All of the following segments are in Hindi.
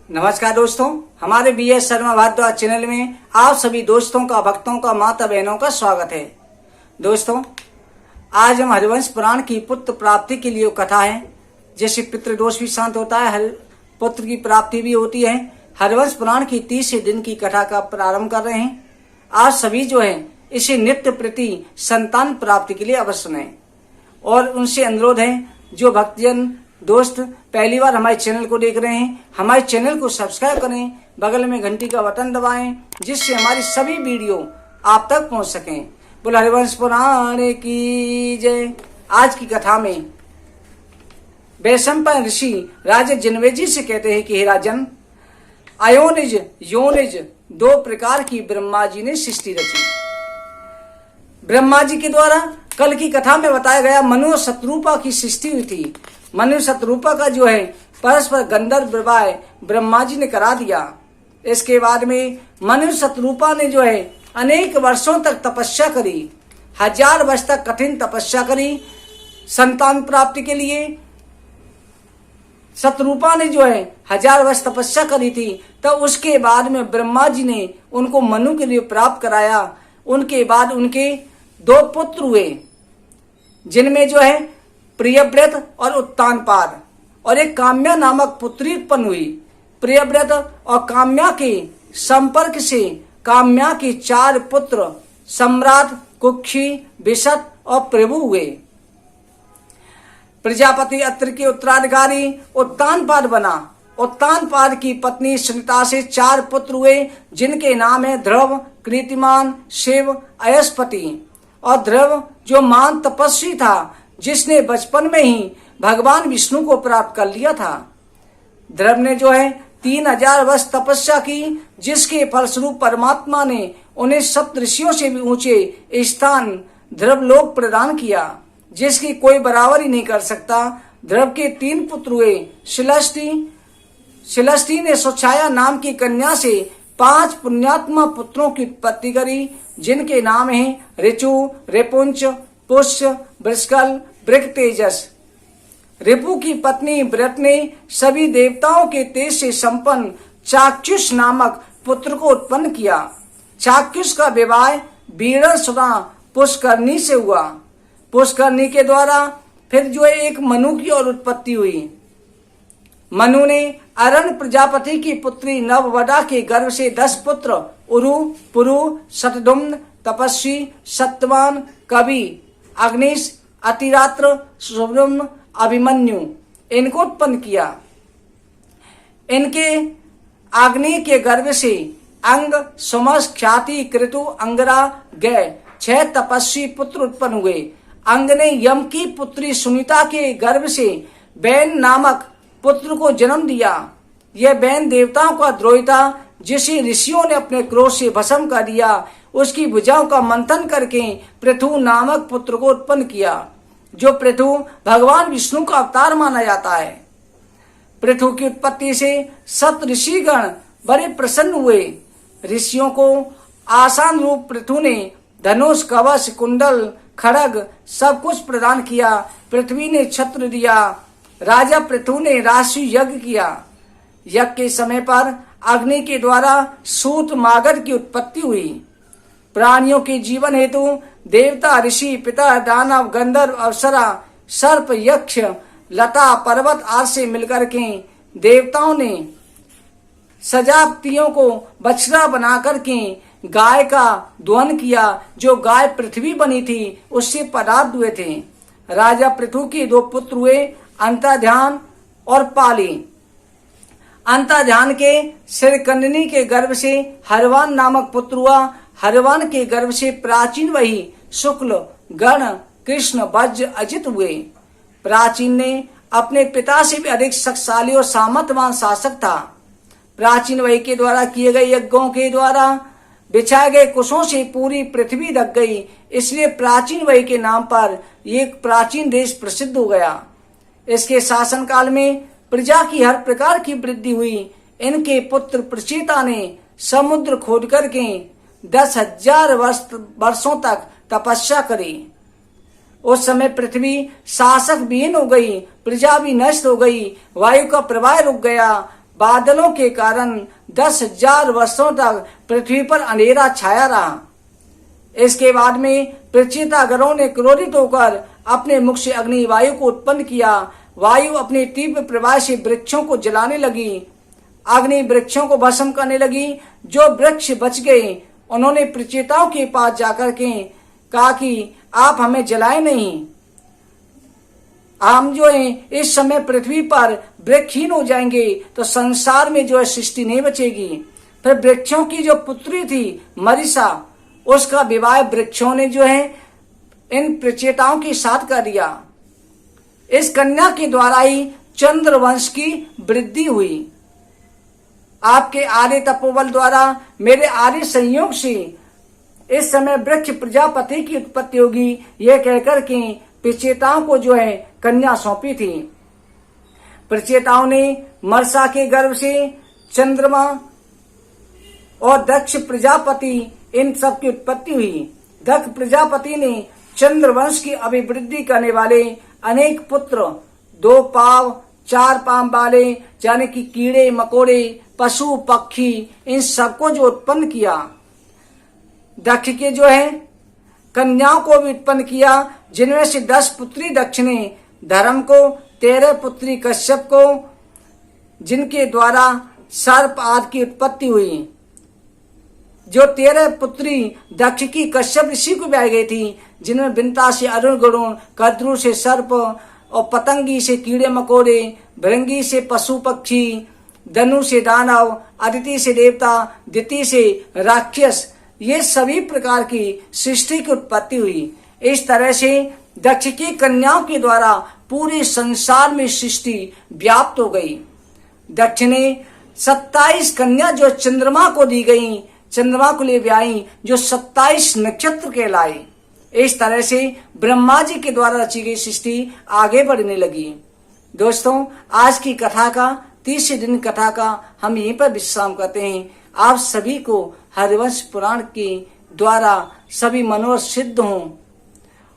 नमस्कार दोस्तों, हमारे BS शर्मा भारद्वाज चैनल में आप सभी दोस्तों का, भक्तों का, माता बहनों का स्वागत है। दोस्तों, आज हम हरिवंश पुराण की पुत्र प्राप्ति के लिए कथा है। जैसे पितृदोष भी शांत होता है, हर पुत्र की प्राप्ति भी होती है। हरिवंश पुराण की 30 दिन की कथा का प्रारंभ कर रहे हैं। आज सभी जो है इसे नित्य प्रति संतान प्राप्ति के लिए अवश्य सुनें और उनसे अनुरोध है जो भक्तजन दोस्त पहली बार हमारे चैनल को देख रहे हैं, हमारे चैनल को सब्सक्राइब करें, बगल में घंटी का बटन दबाएं जिससे हमारी सभी वीडियो आप तक पहुंच सकें। बोल हरिवंश पुराण की जय। आज की कथा में वैशंपायन ऋषि राजा जनमेजय से कहते हैं कि हे राजन, अयोनिज योनिज 2 प्रकार की ब्रह्मा जी ने सृष्टि रची। ब्रह्मा जी के द्वारा कल की कथा में बताया गया मनु और शत्रुपा की सृष्टि हुई थी। मनु शत्रुपा का जो है परस्पर गंधर्व विवाह ब्रह्मा जी ने करा दिया। इसके बाद में मनु शत्रुपा ने जो है अनेक वर्षों तक तपस्या करी, 1000 वर्ष तक कठिन तपस्या करी संतान प्राप्ति के लिए। शत्रुपा ने जो है 1000 वर्ष तपस्या करी थी, तो उसके बाद में ब्रह्मा जी ने उनको मनु के लिए प्राप्त कराया। उनके बाद उनके 2 पुत्र हुए, जिनमें जो है प्रियव्रत और उत्तानपाद, और एक काम्या नामक पुत्री उत्पन्न हुई। प्रियव्रत और काम्या के संपर्क से काम्या के 4 पुत्र सम्राट, कुक्षी, विशत और प्रभु हुए। प्रजापति अत्रि के उत्तराधिकारी उत्तानपाद बना। उत्तानपाद की पत्नी सुनीता से 4 पुत्र हुए, जिनके नाम है ध्रुव, कृतिमान, शिव, अयस्पति। और ध्रुव जो महान तपस्वी था, जिसने बचपन में ही भगवान विष्णु को प्राप्त कर लिया था। ध्रुव ने जो है 3000 वर्ष तपस्या की, जिसके फलस्वरूप परमात्मा ने उन्हें सप्त ऋषियों से भी ऊंचे स्थान ध्रुव लोक प्रदान किया, जिसकी कोई बराबरी नहीं कर सकता। ध्रुव के 3 पुत्र हुए। शिलस्ती ने सुछाया नाम की कन्या से 5 पुण्यात्मा पुत्रों की उत्पत्ति करी, जिनके नाम हैं ऋचु, रिपुंच, पुष्य, वृषकल, वृक, तेजस। रिपु की पत्नी व्रत ने सभी देवताओं के तेज से संपन्न चाक्षुष नामक पुत्र को उत्पन्न किया। चाक्षुष का विवाह वीरसुरा पुष्करनी से हुआ। पुष्करनी के द्वारा फिर जो एक मनु की और उत्पत्ति हुई। मनु ने अरण प्रजापति की पुत्री नववदा के गर्भ से 10 पुत्र उरु, पुरु, शतधुम्न, तपस्वी, सत्यवान, कवि, अग्निश, अतिरात्र, सुब्रह्म, अभिमन्यु इनको उत्पन्न किया। इनके अग्नि के गर्भ से अंग, सुमस, ख्याति, कृतु, अंगरा, गय 6 तपस्वी पुत्र उत्पन्न हुए। अंग ने यम की पुत्री सुनीता के गर्भ से बैन नामक पुत्र को जन्म दिया। यह बैन देवताओं का द्रोही था, जिसे ऋषियों ने अपने क्रोध से भस्म कर दिया। उसकी भुजाओं का मंथन करके पृथु नामक पुत्र को उत्पन्न किया, जो पृथु भगवान विष्णु का अवतार माना जाता है। पृथु की उत्पत्ति से सप्त ऋषिगण बड़े प्रसन्न हुए। ऋषियों को आसान रूप पृथु ने धनुष, कवच, कुंडल, खड़ग सब कुछ प्रदान किया। पृथ्वी ने छत्र दिया। राजा पृथु ने राशि यज्ञ किया। यज्ञ के समय पर अग्नि के द्वारा सूत मागध की उत्पत्ति हुई। प्राणियों के जीवन हेतु देवता, ऋषि, पितर, दानव, गंधर्व, अप्सरा, सर्प, यक्ष, लता, पर्वत आदि से मिलकर के देवताओं ने सजापतियों को बछड़ा बनाकर के गाय का दोहन किया। जो गाय पृथ्वी बनी थी, उससे पदार्थ हुए थे। राजा पृथु के 2 पुत्र हुए, अंतर्ध्यान और पाली। अंतर्ध्यान के श्रीकंडनी के गर्भ से हरवान नामक पुत्र हुआ। हरवान के गर्भ से प्राचीन वही, शुक्ल, गण, कृष्ण, वज्र, अजित हुए। प्राचीन ने अपने पिता से भी अधिक शक्तिशाली और सामर्थ्यवान शासक था। प्राचीन वही के द्वारा किए गए यज्ञों के द्वारा बिछाए गए कुशों से पूरी पृथ्वी ढक गई, इसलिए प्राचीन वही के नाम पर एक प्राचीन देश प्रसिद्ध हो गया। इसके शासन काल में प्रजा की हर प्रकार की वृद्धि हुई। इनके पुत्र प्रचेता ने समुद्र खोद करके 10,000 वर्षों तक तपस्या करी। उस समय पृथ्वी शासक विहीन हो गई, प्रजा भी नष्ट हो गई, वायु का प्रवाह रुक गया, बादलों के कारण 10,000 वर्षों तक पृथ्वी पर अंधेरा छाया रहा। इसके बाद में पृथ्वीतागरों ने क्रोधित होकर अपने मुख से अग्नि वायु को उत्पन्न किया। वायु अपने तीव्र प्रवाह से वृक्षों को जलाने लगी। अग्नि वृक्षों को भस्म करने लगी। जो वृक्ष बच गए उन्होंने पृथ्वीताओं के पास जाकर के कहा कि आप हमें जलाए नहीं, हम जो है इस समय पृथ्वी पर वृक्षहीन हो जाएंगे तो संसार में जो है सृष्टि नहीं बचेगी। फिर वृक्षों की जो पुत्री थी मरीसा, उसका विवाह वृक्षों ने जो है इन प्रचेताओं के साथ कर दिया। इस कन्या के द्वारा ही चंद्रवंश की वृद्धि हुई। आपके आर्य तपोबल द्वारा, मेरे आर्य संयोग से इस समय वृक्ष प्रजापति की उत्पत्ति होगी, यह कहकर के प्रचेताओं को जो है कन्या सौंपी थी। प्रचेताओं ने मरसा के गर्भ से चंद्रमा और दक्ष प्रजापति इन सब की उत्पत्ति हुई। दक्ष प्रजापति ने चंद्रवंश की अभिवृद्धि करने वाले अनेक पुत्र, 2 पांव 4 पांव वाले यानी कि कीड़े मकोड़े, पशु पक्षी, इन सबको जो उत्पन्न किया। दक्ष के जो है कन्याओं को भी उत्पन्न किया, जिनमें से 10 पुत्री दक्ष ने धर्म को, 13 पुत्री कश्यप को, जिनके द्वारा सर्प आदि की उत्पत्ति हुई। जो 13 पुत्री दक्ष की कश्यप ऋषि को ब्याई गई थी, जिनमें बिंता से अरुण गरुण, कद्रु से सर्प और पतंगी से कीड़े मकोड़े, भृंगी से पशु पक्षी, धनु से दानव, अदिति से देवता, दिति से राक्षस, ये सभी प्रकार की सृष्टि की उत्पत्ति हुई। इस तरह से दक्ष की कन्याओं के द्वारा पूरे संसार में सृष्टि व्याप्त हो गई। दक्ष ने 27 कन्या जो चंद्रमा को दी गई, चंद्रमा को ले ब्याई, जो 27 नक्षत्र कहलाए। इस तरह से ब्रह्मा जी के द्वारा रची गई सृष्टि आगे बढ़ने लगी। दोस्तों, आज की कथा का 30 दिन कथा का हम यहीं पर विश्राम करते हैं। आप सभी को हरिवंश पुराण के द्वारा सभी मनोरथ सिद्ध हों।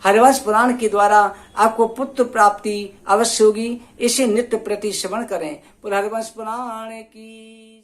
हरिवंश पुराण के द्वारा आपको पुत्र प्राप्ति अवश्य होगी। इसे नित्य प्रति श्रवण करें। हरिवंश पुराण की